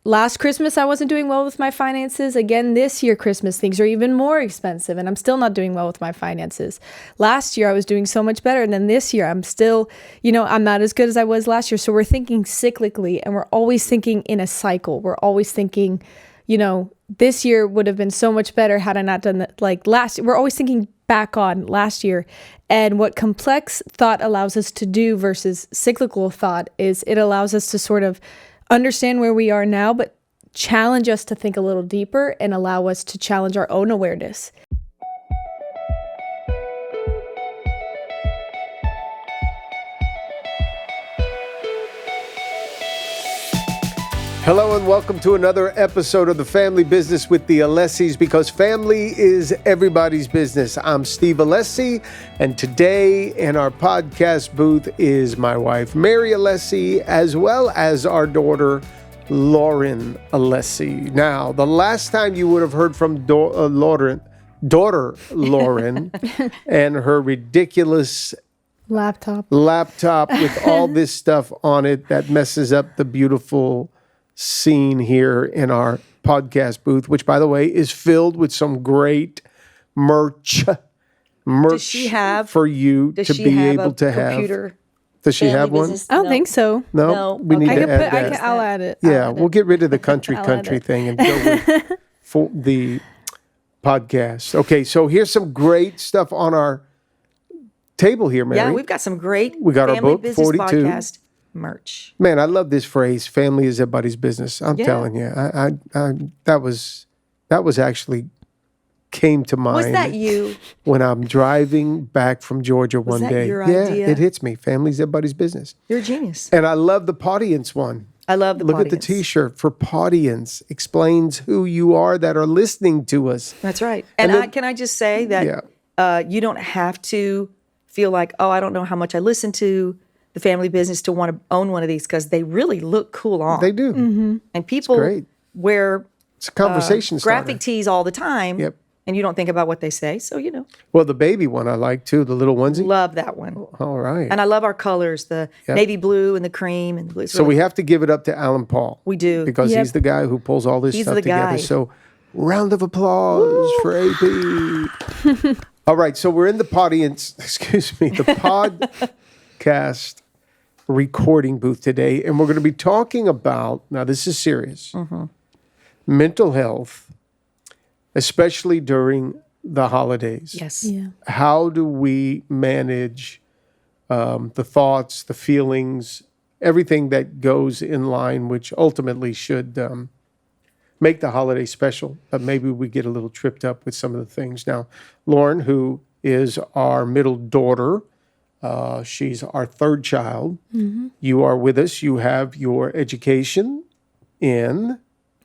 last Christmas, I wasn't doing well with my finances. Again, this year, Christmas, things are even more expensive and I'm still not doing well with my finances. Last year, I was doing so much better. And then this year, I'm still, I'm not as good as I was last year. So we're thinking cyclically and we're always thinking in a cycle. We're always thinking, this year would have been so much better had I not done that. Like last year, we're always thinking back on last year. And what complex thought allows us to do versus cyclical thought is it allows us to sort of understand where we are now, but challenge us to think a little deeper and allow us to challenge our own awareness. Hello and welcome to another episode of The Family Business with the Alessis, because family is everybody's business. I'm Steve Alessi, and today in our podcast booth is my wife, Mary Alessi, as well as our daughter, Lauren Alessi. Now, the last time you would have heard from daughter Lauren and her ridiculous Laptop with all this stuff on it that messes up the beautiful scene here in our podcast booth, which, by the way, is filled with some great merch Does she have, for you to be able to have. Does she have one? I don't think so. No, we need to add that. I'll add it. Yeah, we'll get rid of the country thing and go with for the podcast. Okay, so here's some great stuff on our table here, Mary. Yeah, we've got some great we got Family our book, Business 42. Podcast merch. Man, I love this phrase, family is everybody's business. I'm telling you, I that was actually came to mind. Was that you? When I'm driving back from Georgia one that day. your idea? It hits me. Family's everybody's business. You're a genius. And I love the Podience one. I love the Look at the T-shirt for Podience. Explains who you are that are listening to us. That's right. And can I just say that you don't have to feel like, I don't know how much I listen to the Family Business to want to own one of these, because they really look cool on. They do. Mm-hmm. And people wear it's a conversation graphic tees all the time. Yep. And you don't think about what they say. So, Well, the baby one I like too, the little onesie. Love that one. All right. And I love our colors, the navy blue and the cream and the blue. So we have to give it up to Alan Paul. We do. Because he's the guy who pulls all this stuff together. Guy. So round of applause for AP. All right, so we're in the Podience, the podcast recording booth today, and we're going to be talking about, now this is serious, mental health, especially during the holidays. Yes. Yeah. How do we manage the thoughts, the feelings, everything that goes in line, which ultimately should make the holiday special, but maybe we get a little tripped up with some of the things. Now, Lauren, who is our middle daughter, she's our third child. Mm-hmm. You are with us. You have your education in?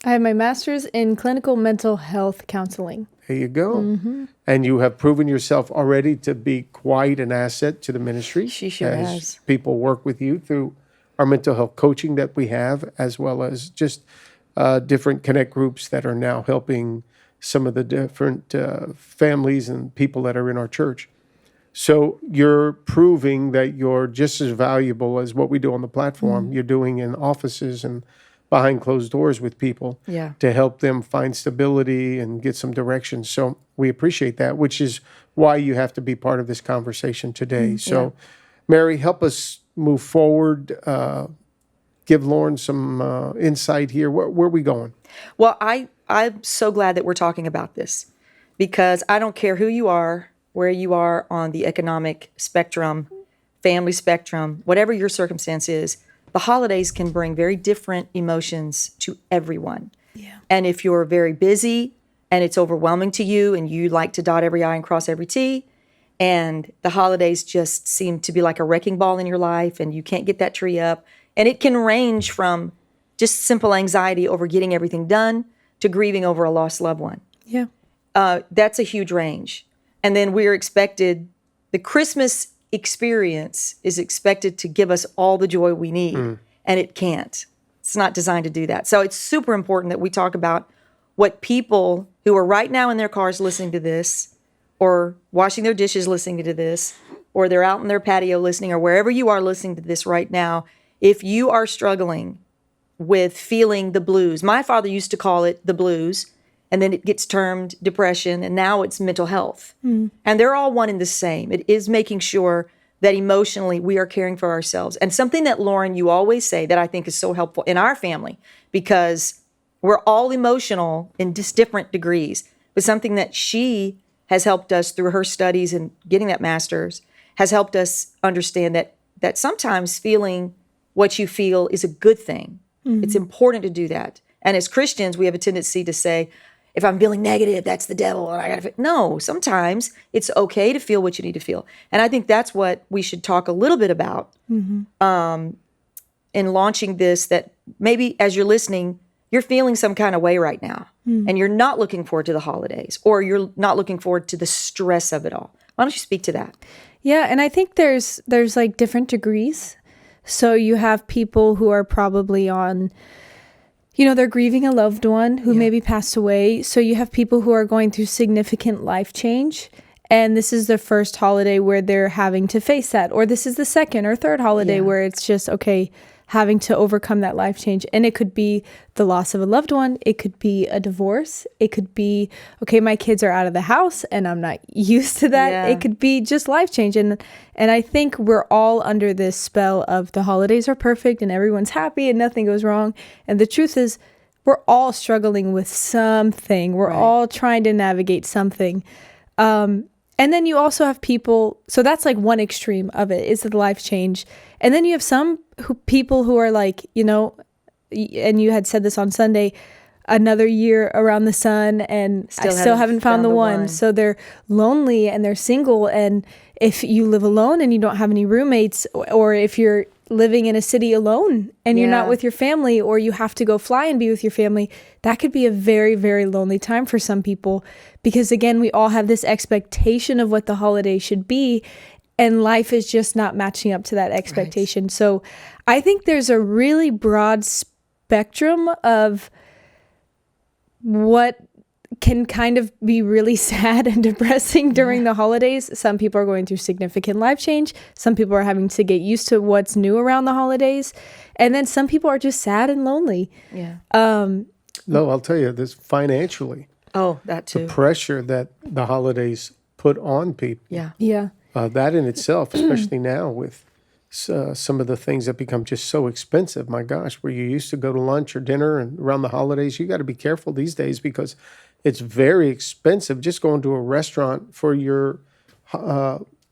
I have my master's in clinical mental health counseling. There you go. Mm-hmm. And you have proven yourself already to be quite an asset to the ministry. She sure has. People work with you through our mental health coaching that we have, as well as just different connect groups that are now helping some of the different families and people that are in our church. So you're proving that you're just as valuable as what we do on the platform. You're doing in offices and behind closed doors with people to help them find stability and get some direction. So we appreciate that, which is why you have to be part of this conversation today. So Mary, help us move forward. Give Lauren some insight here. Where are we going? Well, I'm so glad that we're talking about this, because I don't care who you are, where you are on the economic spectrum, family spectrum, whatever your circumstance is, the holidays can bring very different emotions to everyone. Yeah. And if you're very busy and it's overwhelming to you and you like to dot every I and cross every T, and the holidays just seem to be like a wrecking ball in your life and you can't get that tree up, and it can range from just simple anxiety over getting everything done to grieving over a lost loved one. Yeah. That's a huge range. And then we're expected, the Christmas experience is expected to give us all the joy we need, and it can't. It's not designed to do that. So it's super important that we talk about what people who are right now in their cars listening to this, or washing their dishes listening to this, or they're out in their patio listening, or wherever you are listening to this right now, if you are struggling with feeling the blues. My father used to call it the blues, and then it gets termed depression, and now it's mental health. And they're all one and the same. It is making sure that emotionally we are caring for ourselves. And something that, Lauren, you always say that I think is so helpful in our family, because we're all emotional in just different degrees, but something that she has helped us through her studies and getting that master's has helped us understand that sometimes feeling what you feel is a good thing. It's important to do that. And as Christians, we have a tendency to say, if I'm feeling negative, that's the devil. And I gotta no, sometimes it's okay to feel what you need to feel. And I think that's what we should talk a little bit about in launching this, that maybe as you're listening, you're feeling some kind of way right now, and you're not looking forward to the holidays, or you're not looking forward to the stress of it all. Why don't you speak to that? Yeah, and I think there's like different degrees. So you have people who are probably on, they're grieving a loved one who maybe passed away. So you have people who are going through significant life change, and this is the first holiday where they're having to face that, or this is the second or third holiday where it's just, okay, having to overcome that life change. And it could be the loss of a loved one. It could be a divorce. It could be, okay, my kids are out of the house and I'm not used to that. Yeah. It could be just life change. And I think we're all under this spell of the holidays are perfect and everyone's happy and nothing goes wrong. And the truth is, we're all struggling with something. We're all trying to navigate something. And then you also have people, so that's like one extreme of it, is the life change. And then you have some people who are like, and you had said this on Sunday, another year around the sun, and I still haven't found the one. So they're lonely and they're single. And if you live alone and you don't have any roommates, or if you're living in a city alone and you're not with your family, or you have to go fly and be with your family, that could be a very, very lonely time for some people. Because again, we all have this expectation of what the holiday should be, and life is just not matching up to that expectation. Right. So I think there's a really broad spectrum of what can kind of be really sad and depressing during the holidays. Some people are going through significant life change. Some people are having to get used to what's new around the holidays. And then some people are just sad and lonely. Yeah. No, I'll tell you this financially. Oh, that too. The pressure that the holidays put on people. Yeah. Yeah. That in itself, especially now with some of the things that become just so expensive. My gosh, where you used to go to lunch or dinner and around the holidays, you got to be careful these days because it's very expensive just going to a restaurant for your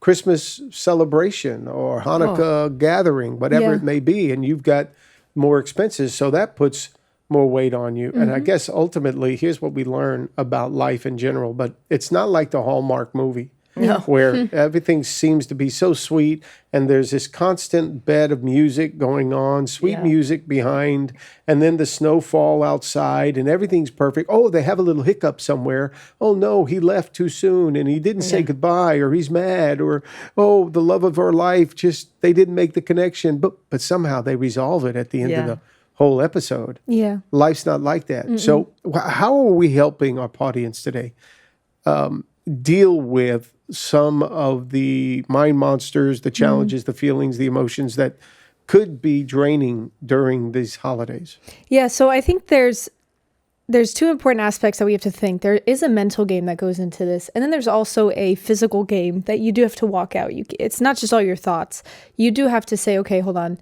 Christmas celebration or Hanukkah gathering, whatever it may be, and you've got more expenses. So that puts more weight on you. And I guess ultimately, here's what we learn about life in general, but it's not like the Hallmark movie. No. Where everything seems to be so sweet and there's this constant bed of music going on, sweet music behind, and then the snowfall outside and everything's perfect. Oh, they have a little hiccup somewhere. Oh no, he left too soon and he didn't say goodbye, or he's mad, or oh, the love of our life, just they didn't make the connection. But somehow they resolve it at the end of the whole episode. Yeah. Life's not like that. So how are we helping our audience today deal with some of the mind monsters, the challenges, the feelings, the emotions that could be draining during these holidays? Yeah, so I think there's two important aspects that we have to think. There is a mental game that goes into this, and then there's also a physical game that you do have to walk out. It's not just all your thoughts. You do have to say, okay, hold on.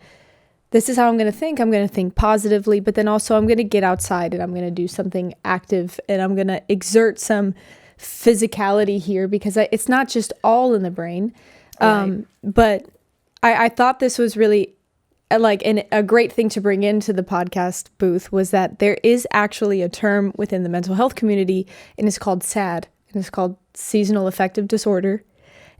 This is how I'm going to think. I'm going to think positively, but then also I'm going to get outside and I'm going to do something active and I'm going to exert some physicality here, because it's not just all in the brain. But I thought this was really a great thing to bring into the podcast booth, was that there is actually a term within the mental health community, and it's called SAD, and it's called seasonal affective disorder.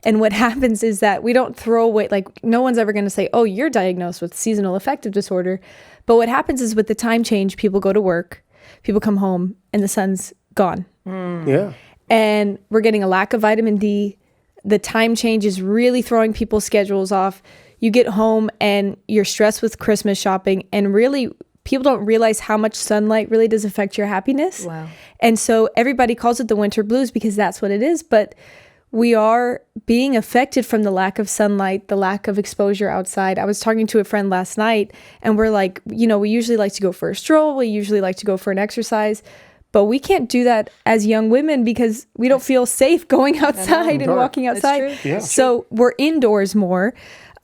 And what happens is that we don't throw away, no one's ever going to say, oh, you're diagnosed with seasonal affective disorder. But what happens is with the time change, people go to work, people come home, and the sun's gone. Yeah. And we're getting a lack of vitamin D. The time change is really throwing people's schedules off. You get home and you're stressed with Christmas shopping, and really people don't realize how much sunlight really does affect your happiness. Wow. And so everybody calls it the winter blues because that's what it is. But we are being affected from the lack of sunlight, the lack of exposure outside. I was talking to a friend last night, and we're like, we usually like to go for a stroll. We usually like to go for an exercise. But we can't do that as young women because we don't feel safe going outside and walking outside. Yeah. So we're indoors more.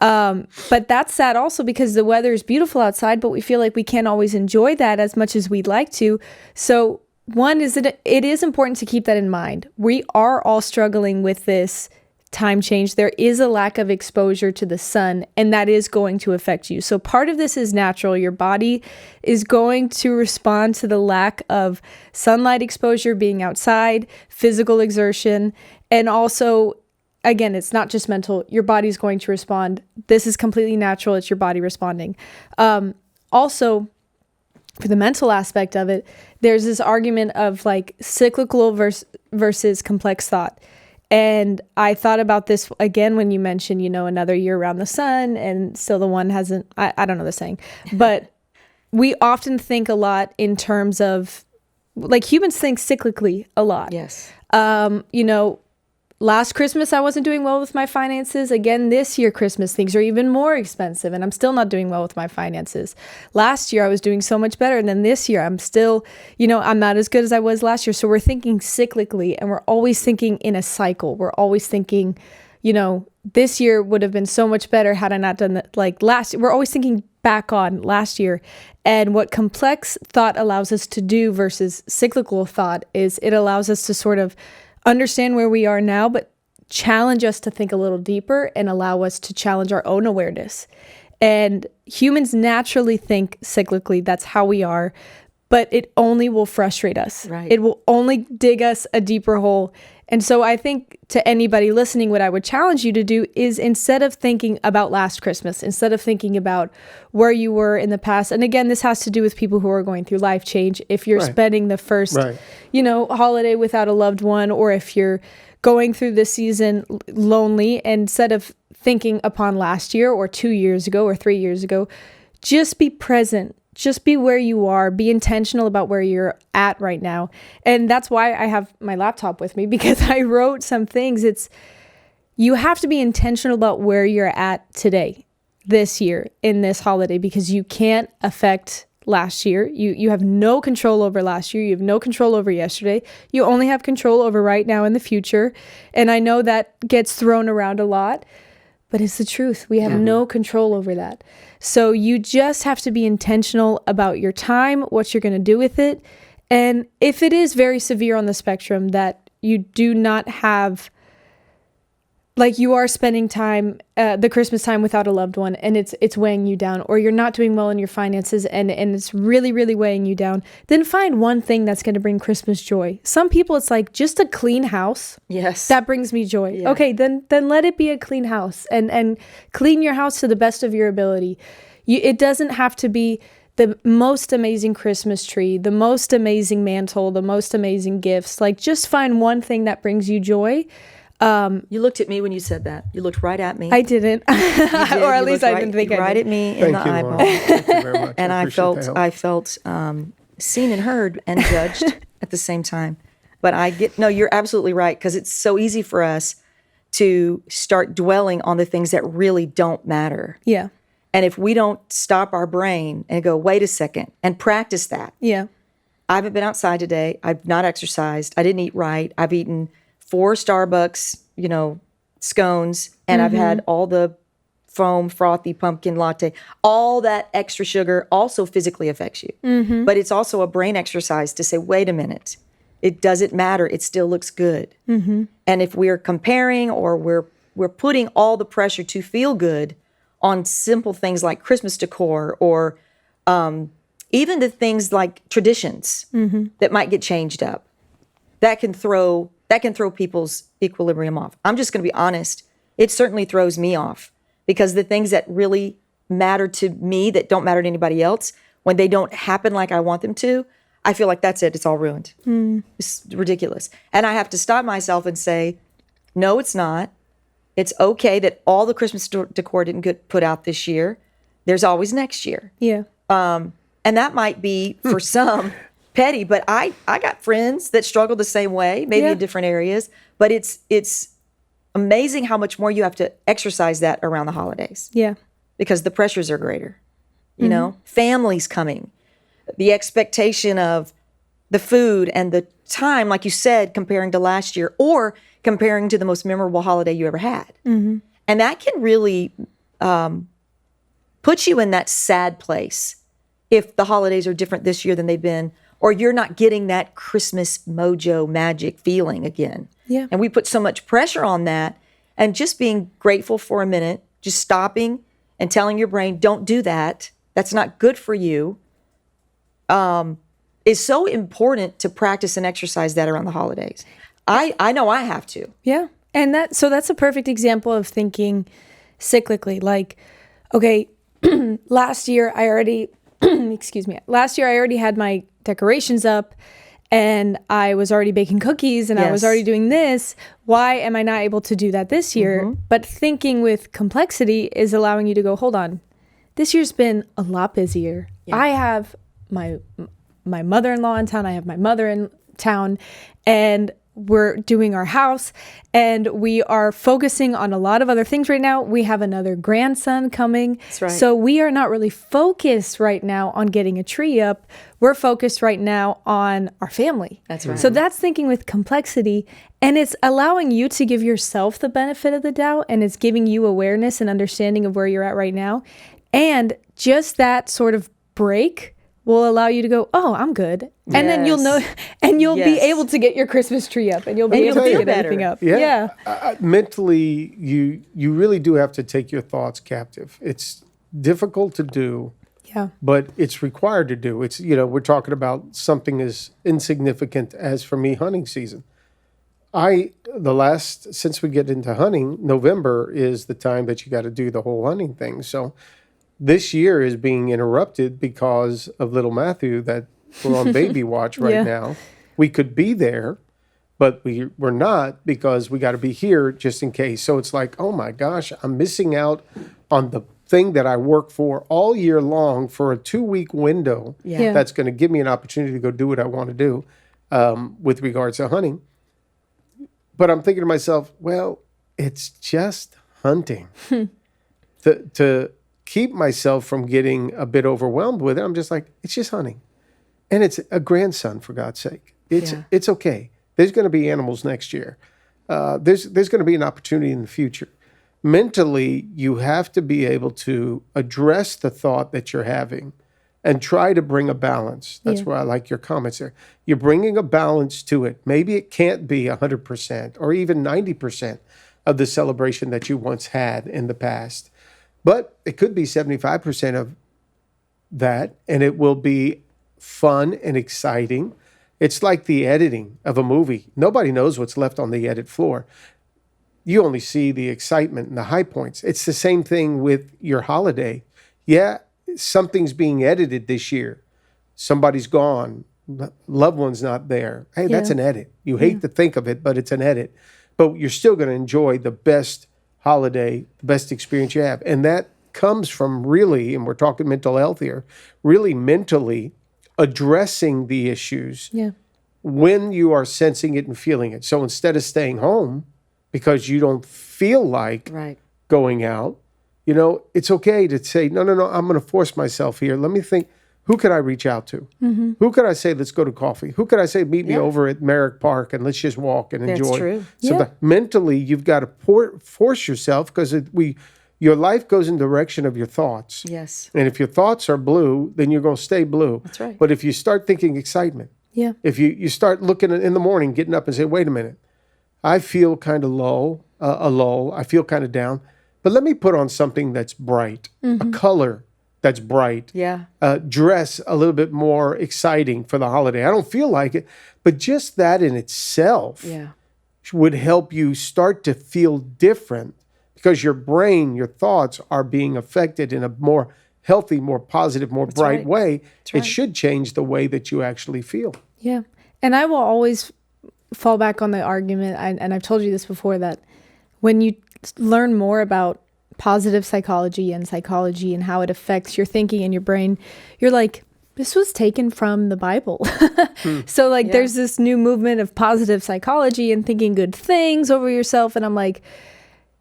But that's sad also because the weather is beautiful outside, but we feel like we can't always enjoy that as much as we'd like to. So one is that it is important to keep that in mind. We are all struggling with this time change. There is a lack of exposure to the sun, and that is going to affect you. So part of this is natural. Your body is going to respond to the lack of sunlight exposure, being outside, physical exertion, and also, again, it's not just mental. Your body's going to respond. This is completely natural. It's your body responding. Also, for the mental aspect of it, there's this argument of like cyclical versus complex thought. And I thought about this again when you mentioned, another year around the sun and still the one hasn't, I don't know the saying, but we often think a lot in terms of, like, humans think cyclically a lot. Yes. Last Christmas, I wasn't doing well with my finances. Again, this year, Christmas, things are even more expensive, and I'm still not doing well with my finances. Last year, I was doing so much better, and then this year, I'm still, I'm not as good as I was last year. So we're thinking cyclically, and we're always thinking in a cycle. We're always thinking, this year would have been so much better had I not done that. Like last year, we're always thinking back on last year. And what complex thought allows us to do versus cyclical thought is it allows us to sort of understand where we are now, but challenge us to think a little deeper and allow us to challenge our own awareness. And humans naturally think cyclically. That's how we are. But it only will frustrate us. Right. It will only dig us a deeper hole. And so I think to anybody listening, what I would challenge you to do is instead of thinking about last Christmas, instead of thinking about where you were in the past, and again, this has to do with people who are going through life change. If you're spending the first, holiday without a loved one, or if you're going through this season lonely, instead of thinking upon last year or 2 years ago or 3 years ago, just be present. Just be where you are. Be intentional about where you're at right now. And that's why I have my laptop with me, because I wrote some things. You have to be intentional about where you're at today, this year, in this holiday, because you can't affect last year. You have no control over last year. You have no control over yesterday. You only have control over right now and the future. And I know that gets thrown around a lot, but it's the truth. We have no control over that. So you just have to be intentional about your time, what you're going to do with it. And if it is very severe on the spectrum that you do not have, like you are spending time, the Christmas time without a loved one, and it's weighing you down, or you're not doing well in your finances and it's really, really weighing you down, then find one thing that's going to bring Christmas joy. Some people, it's like just a clean house. Yes. That brings me joy. Yeah. Okay, then let it be a clean house and clean your house to the best of your ability. It doesn't have to be the most amazing Christmas tree, the most amazing mantle, the most amazing gifts. Like, just find one thing that brings you joy. You looked at me when you said that. You looked right at me. I didn't. You did. Or at You least looked I didn't think I did. right at me in the Thank you, eyeball. Lauren. Thank you very much. And I felt seen and heard and judged at the same time. But you're absolutely right, because it's so easy for us to start dwelling on the things that really don't matter. Yeah. And if we don't stop our brain and go, wait a second, and practice that. Yeah. I haven't been outside today. I've not exercised. I didn't eat right. I've eaten 4 Starbucks, scones, and I've had all the foam, frothy pumpkin latte. All that extra sugar also physically affects you. But it's also a brain exercise to say, wait a minute, it doesn't matter. It still looks good. And if we're comparing or we're putting all the pressure to feel good on simple things like Christmas decor or even the things like traditions that might get changed up, that can throw people's equilibrium off. I'm just going to be honest. It certainly throws me off, because the things that really matter to me that don't matter to anybody else, when they don't happen like I want them to, I feel like that's it. It's all ruined. It's ridiculous. And I have to stop myself and say, no, it's not. It's okay that all the Christmas decor didn't get put out this year. There's always next year. Yeah. And that might be for some petty, but I got friends that struggle the same way, maybe in different areas. But it's amazing how much more you have to exercise that around the holidays Yeah. because the pressures are greater. You know, families coming, the expectation of the food and the time, like you said, comparing to last year or comparing to the most memorable holiday you ever had. And that can really put you in that sad place if the holidays are different this year than they've been, or you're not getting that Christmas mojo magic feeling again. Yeah. And we put so much pressure on that, and just being grateful for a minute, just stopping and telling your brain, don't do that. That's not good for you. Is so important to practice and exercise that around the holidays. I know I have to. Yeah. And that's a perfect example of thinking cyclically. Like, okay, last year I already had my decorations up and I was already baking cookies and I was Yes. already doing this. Why am I not able to do that this year? But thinking with complexity is allowing you to go, hold on, this year's been a lot busier. I have my mother-in-law in town. I have my mother in town, and we're doing our house, and we are focusing on a lot of other things right now. We have another grandson coming. That's right. So we are not really focused right now on getting a tree up. We're focused right now on our family. That's right. So that's thinking with complexity, and it's allowing you to give yourself the benefit of the doubt, and it's giving you awareness and understanding of where you're at right now. And just that sort of break will allow you to go, oh, I'm good. And then you'll know, and you'll be Yes. able to get your Christmas tree up, and you'll be And able you'll to feel get better. everything up. Yeah. Mentally, you really do have to take your thoughts captive. It's difficult to do, Yeah. but it's required to do. It's, we're talking about something as insignificant as, for me, hunting season. Since we get into hunting, November is the time that you got to do the whole hunting thing. So this year is being interrupted because of little Matthew that we're on baby watch right Yeah. now. We could be there, but we're not because we got to be here just in case. So it's like, oh my gosh, I'm missing out on the thing that I work for all year long for a 2-week window. Yeah. That's going to give me an opportunity to go do what I want to do with regards to hunting. But I'm thinking to myself, well, it's just hunting. To keep myself from getting a bit overwhelmed with it, I'm just like, it's just hunting. And it's a grandson, for God's sake. It's okay. There's going to be animals next year. There's going to be an opportunity in the future. Mentally, you have to be able to address the thought that you're having and try to bring a balance. That's why I like your comments there. You're bringing a balance to it. Maybe it can't be 100% or even 90% of the celebration that you once had in the past. But it could be 75% of that, and it will be fun and exciting. It's like the editing of a movie. Nobody knows what's left on the edit floor. You only see the excitement and the high points. It's the same thing with your holiday. Yeah, something's being edited this year. Somebody's gone. Loved one's not there. Hey, that's an edit. You hate to think of it, but it's an edit. But you're still going to enjoy the best holiday, the best experience you have. And that comes from really, and we're talking mental health here, really mentally addressing the issues when you are sensing it and feeling it. So instead of staying home because you don't feel like going out, it's okay to say, no, I'm going to force myself here. Let me think, who could I reach out to? Who could I say, let's go to coffee? Who could I say, meet me over at Merrick Park and let's just walk and enjoy? That's true. So mentally, you've got to force yourself because your life goes in the direction of your thoughts. Yes. And if your thoughts are blue, then you're going to stay blue. That's right. But if you start thinking excitement, if you start looking in the morning, getting up and say, wait a minute, I feel kind of a lull. I feel kind of down. But let me put on something that's bright, a color that's bright, dress a little bit more exciting for the holiday. I don't feel like it, but just that in itself would help you start to feel different because your brain, your thoughts are being affected in a more healthy, more positive, more bright way. It should change the way that you actually feel. Yeah. And I will always fall back on the argument, and I've told you this before, that when you learn more about positive psychology and how it affects your thinking and your brain, you're like, This was taken from the Bible. So like there's this new movement of positive psychology and thinking good things over yourself. And I'm like,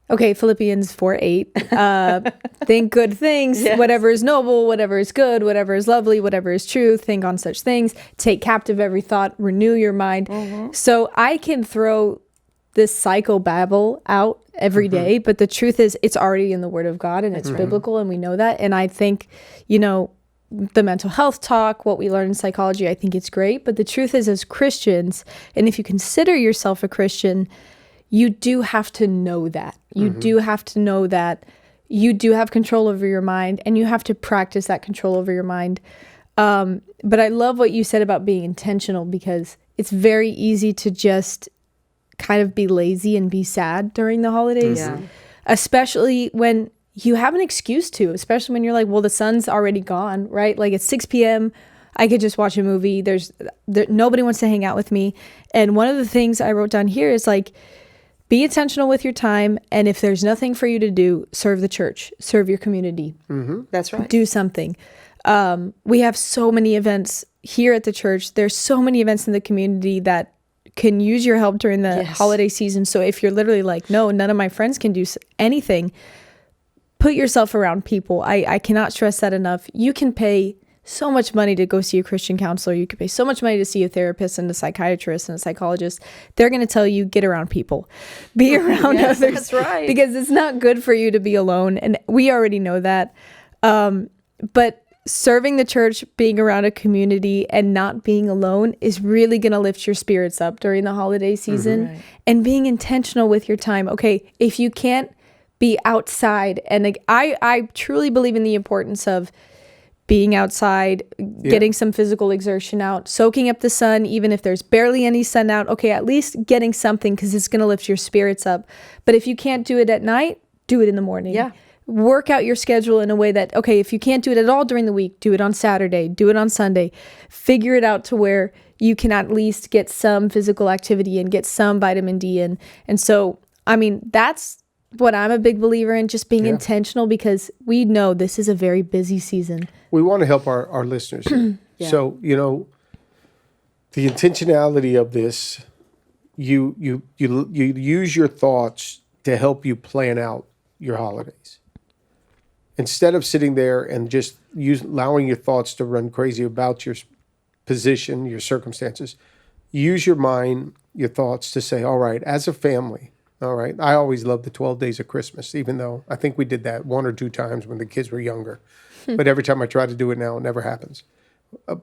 okay, Philippians 4:8. Think good things, whatever is noble, whatever is good, whatever is lovely, whatever is true, think on such things. Take captive every thought, renew your mind. So I can throw this psychobabble out every day, but the truth is it's already in the Word of God and it's biblical, and we know that. And I think, you know, the mental health talk, what we learn in psychology, I think it's great. But the truth is, as Christians, and if you consider yourself a Christian, you do have to know that. You do have to know that you do have control over your mind, and you have to practice that control over your mind. But I love what you said about being intentional, because it's very easy to just kind of be lazy and be sad during the holidays, especially when you have an excuse to, especially when you're like, well, the sun's already gone, right? Like it's 6 p.m. I could just watch a movie. Nobody wants to hang out with me. And one of the things I wrote down here is like, be intentional with your time. And if there's nothing for you to do, serve the church, serve your community. That's right. Do something. We have so many events here at the church. There's so many events in the community that can use your help during the holiday season. So if you're literally like, no, none of my friends can do anything, put yourself around people. I cannot stress that enough. You can pay so much money to go see a Christian counselor. You can pay so much money to see a therapist and a psychiatrist and a psychologist. They're going to tell you, get around people. Be around others. That's right. Because it's not good for you to be alone. And we already know that. But serving the church, being around a community, and not being alone is really going to lift your spirits up during the holiday season. And being intentional with your time. Okay, if you can't be outside, and like, I truly believe in the importance of being outside, getting some physical exertion out, soaking up the sun, even if there's barely any sun out. Okay, at least getting something, because it's going to lift your spirits up. But if you can't do it at night, do it in the morning. Work out your schedule in a way that, okay, if you can't do it at all during the week, do it on Saturday, do it on Sunday. Figure it out to where you can at least get some physical activity and get some vitamin D in. And so, I mean, that's what I'm a big believer in, just being intentional, because we know this is a very busy season. We want to help our listeners. So, you know, the intentionality of this, you use your thoughts to help you plan out your holidays. Instead of sitting there and just allowing your thoughts to run crazy about your position, your circumstances, use your mind, your thoughts to say, all right, as a family, all right, I always loved the 12 days of Christmas, even though I think we did that 1 or 2 times when the kids were younger. But every time I try to do it now, it never happens.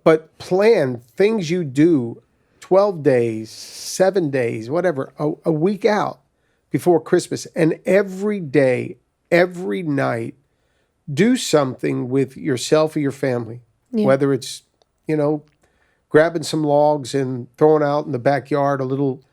But plan things you do 12 days, 7 days, whatever, a week out before Christmas. And every day, every night, do something with yourself or your family, whether it's, you know, grabbing some logs and throwing out in the backyard a little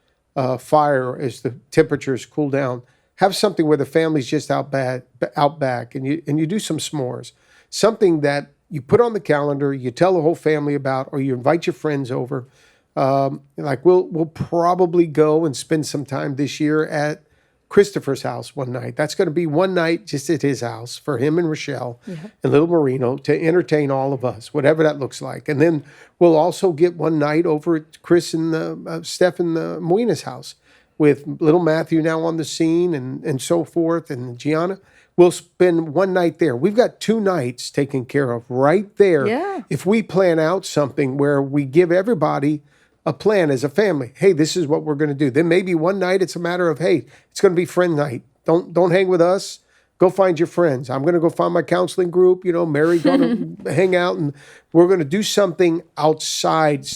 fire as the temperatures cool down. Have something where the family's just out back, and you do some s'mores. Something that you put on the calendar, you tell the whole family about, or you invite your friends over. Like we'll probably go and spend some time this year at Christopher's house one night. That's going to be one night just at his house for him and Rochelle and little Marino to entertain all of us, whatever that looks like. And then we'll also get one night over at Chris and Steph and Moina's house with little Matthew now on the scene and so forth, and Gianna. We'll spend one night there. We've got 2 nights taken care of right there. If we plan out something where we give everybody a plan as a family. Hey, this is what we're going to do. Then maybe one night it's a matter of, hey, it's going to be friend night. Don't hang with us. Go find your friends. I'm going to go find my counseling group. You know, Mary going to hang out, and we're going to do something outside.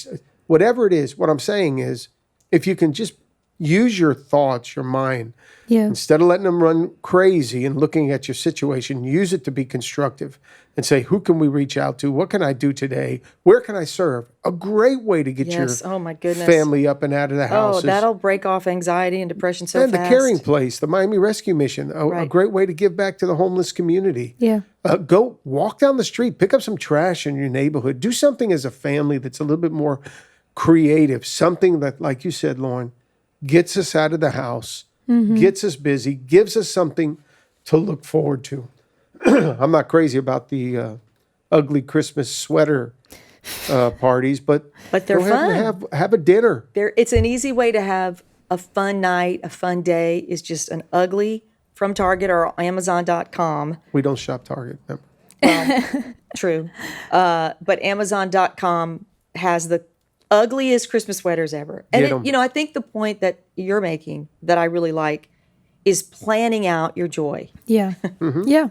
Whatever it is, what I'm saying is, if you can just use your thoughts, your mind, instead of letting them run crazy and looking at your situation, use it to be constructive and say, who can we reach out to? What can I do today? Where can I serve? A great way to get your family up and out of the house. Oh, that'll break off anxiety and depression so fast. And the Caring Place, the Miami Rescue Mission, a great way to give back to the homeless community. Go walk down the street, pick up some trash in your neighborhood. Do something as a family that's a little bit more creative. Something that, like you said, Lauren, gets us out of the house, gets us busy, gives us something to look forward to. I'm not crazy about the ugly Christmas sweater parties, but they're go ahead and fun. have a dinner. It's an easy way to have a fun night, a fun day. Is just an ugly from Target or Amazon.com. We don't shop Target. Remember? Well, true. But Amazon.com has the ugliest Christmas sweaters ever. And, I think the point that you're making that I really like is planning out your joy. Yeah. Yeah.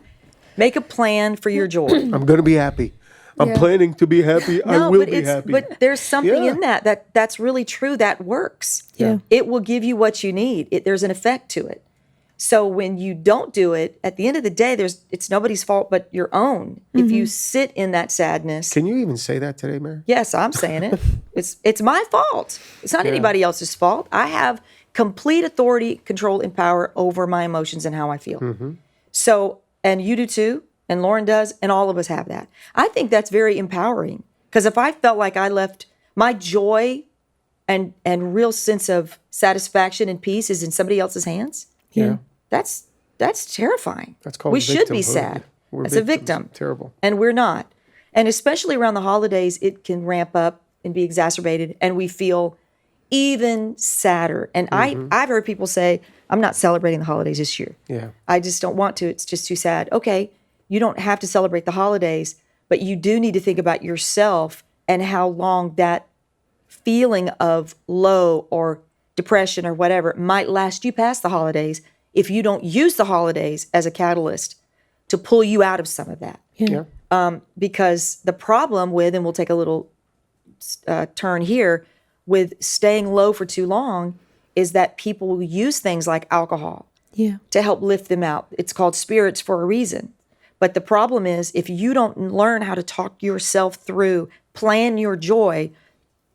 Make a plan for your joy. I'm going to be happy. I'm planning to be happy. I will be happy. But there's something in that's really true that works. Yeah. It will give you what you need. There's an effect to it. So when you don't do it, at the end of the day, it's nobody's fault but your own. If you sit in that sadness. Can you even say that today, Mary? Yes, I'm saying it. It's my fault. It's not anybody else's fault. I have complete authority, control, and power over my emotions and how I feel. So, and you do too, and Lauren does, and all of us have that. I think that's very empowering because if I felt like I left my joy and real sense of satisfaction and peace is in somebody else's hands, that's terrifying. That's called we should be victimhood. sad. We're That's a victims. victim. Terrible. And we're not. And especially around the holidays, it can ramp up and be exacerbated, and we feel even sadder. And I've heard people say, I'm not celebrating the holidays this year. Yeah. I just don't want to. It's just too sad. Okay, you don't have to celebrate the holidays, but you do need to think about yourself and how long that feeling of low or depression or whatever might last you past the holidays if you don't use the holidays as a catalyst to pull you out of some of that. Yeah. Because the problem with, and we'll take a little turn here, with staying low for too long is that people will use things like alcohol to help lift them out. It's called spirits for a reason. But the problem is if you don't learn how to talk yourself through, plan your joy,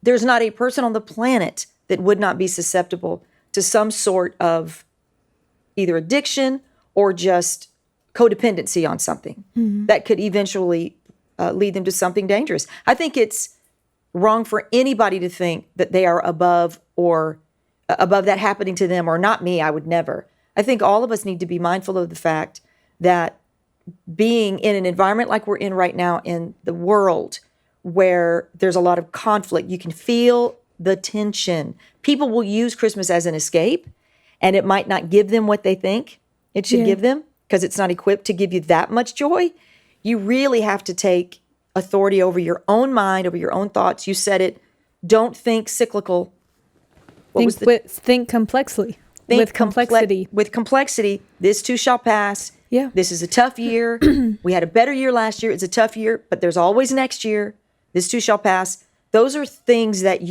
there's not a person on the planet that would not be susceptible to some sort of either addiction or just codependency on something that could eventually lead them to something dangerous. I think it's wrong for anybody to think that they are above that happening to them, or not me, I would never. I think all of us need to be mindful of the fact that being in an environment like we're in right now in the world where there's a lot of conflict, you can feel the tension. People will use Christmas as an escape, and it might not give them what they think it should give them because it's not equipped to give you that much joy. You really have to take authority over your own mind, over your own thoughts. You said it. Don't think cyclical. Think complexly. With complexity. With complexity, this too shall pass. Yeah. This is a tough year. We had a better year last year. It's a tough year, but there's always next year. This too shall pass. Those are things that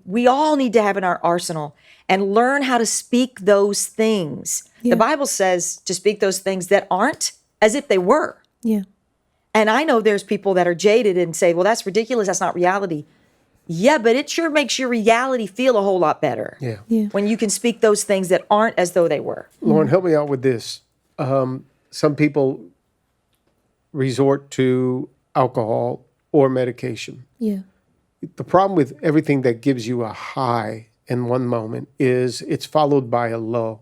we all need to have in our arsenal and learn how to speak those things. The Bible says to speak those things that aren't as if they were. Yeah. And I know there's people that are jaded and say, well, that's ridiculous. That's not reality. Yeah, but it sure makes your reality feel a whole lot better. Yeah. When you can speak those things that aren't as though they were. Lauren, help me out with this. Some people resort to alcohol or medication. Yeah. The problem with everything that gives you a high in one moment is it's followed by a low.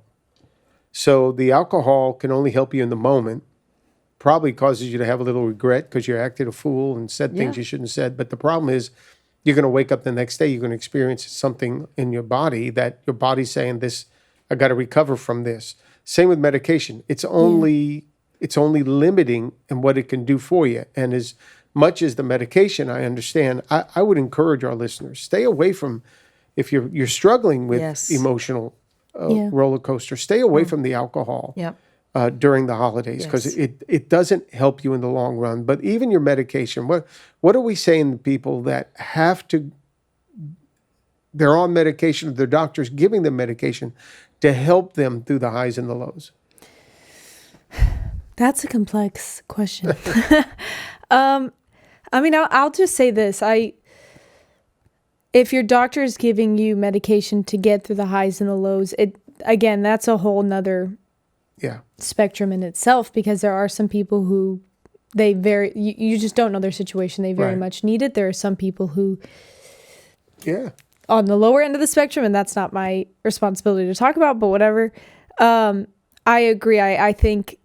So the alcohol can only help you in the moment, probably causes you to have a little regret because you acted a fool and said things you shouldn't have said. But the problem is you're going to wake up the next day, you're going to experience something in your body that your body's saying, this, I got to recover from this. Same with medication. It's only limiting in what it can do for you. And as much as the medication, I understand, I would encourage our listeners, stay away from, if you're struggling with emotional roller coaster, stay away from the alcohol during the holidays because it doesn't help you in the long run. But even your medication, what are we saying to people that they're on medication, their doctor's giving them medication to help them through the highs and the lows? That's a complex question. I mean, I'll just say this. If your doctor is giving you medication to get through the highs and the lows, again, that's a whole nother spectrum in itself, because there are some people who you just don't know their situation. They very much need it. There are some people who on the lower end of the spectrum, and that's not my responsibility to talk about, but whatever. I agree. I think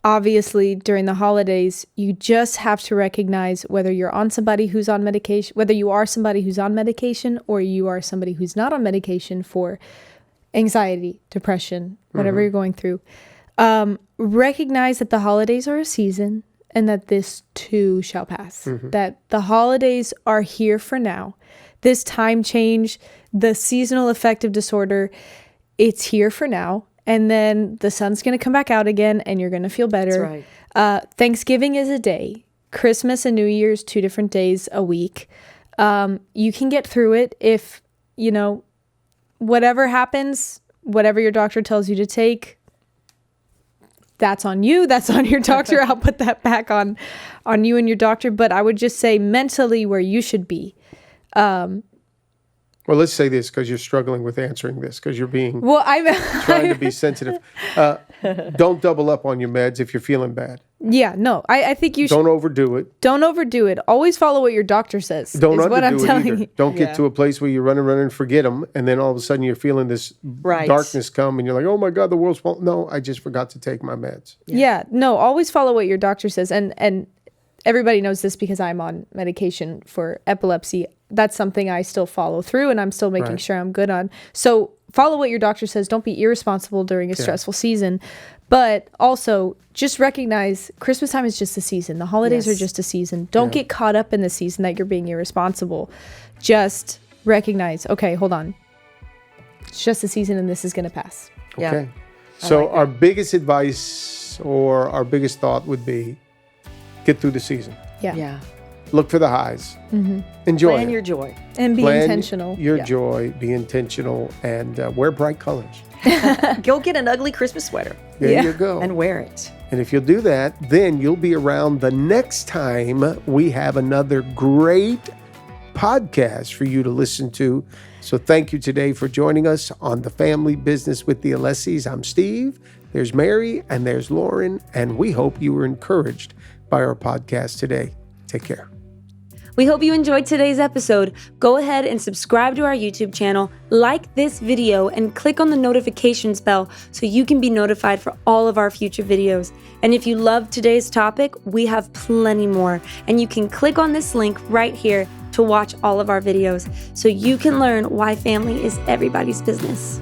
obviously during the holidays, you just have to recognize whether you're on somebody who's on medication, whether you are somebody who's on medication or you are somebody who's not on medication for anxiety, depression, whatever you're going through. Recognize that the holidays are a season and that this too shall pass. That the holidays are here for now. This time change, the seasonal affective disorder, it's here for now. And then the sun's going to come back out again and you're going to feel better. That's right. Thanksgiving is a day. Christmas and New Year's, 2 different days a week. You can get through it if, whatever happens, whatever your doctor tells you to take, that's on you. That's on your doctor. I'll put that back on you and your doctor. But I would just say mentally where you should be. Well, let's say this because you're struggling with answering this because you're being I'm trying to be sensitive. Don't double up on your meds if you're feeling bad. Yeah, no, I think you should. Don't overdo it. Don't overdo it. Always follow what your doctor says. Don't is underdo what I'm it telling either. you. Don't get to a place where you run and forget them, and then all of a sudden you're feeling this darkness come, and you're like, "Oh my God, the world's falling." No, I just forgot to take my meds. Yeah, no, always follow what your doctor says, and everybody knows this because I'm on medication for epilepsy. That's something I still follow through, and I'm still making sure I'm good on. So follow what your doctor says. Don't be irresponsible during a stressful season. But also, just recognize Christmas time is just a season. The holidays are just a season. Don't get caught up in the season that you're being irresponsible. Just recognize, okay, hold on. It's just a season, and this is going to pass. Okay. So our biggest advice or our biggest thought would be get thugh the season. Yeah. Look for the highs. Enjoy Plan it. your joy. And be Plan intentional. your joy. Be intentional and wear bright colors. Go get an ugly Christmas sweater There you go. and wear it. And if you'll do that, then you'll be around the next time we have another great podcast for you to listen to. So thank you today for joining us on The Family Business with the Alessis. I'm Steve, there's Mary, and there's Lauren, and we hope you were encouraged by our podcast today. Take care. We hope you enjoyed today's episode. Go ahead and subscribe to our YouTube channel, like this video, and click on the notifications bell so you can be notified for all of our future videos. And if you loved today's topic, we have plenty more. And you can click on this link right here to watch all of our videos so you can learn why family is everybody's business.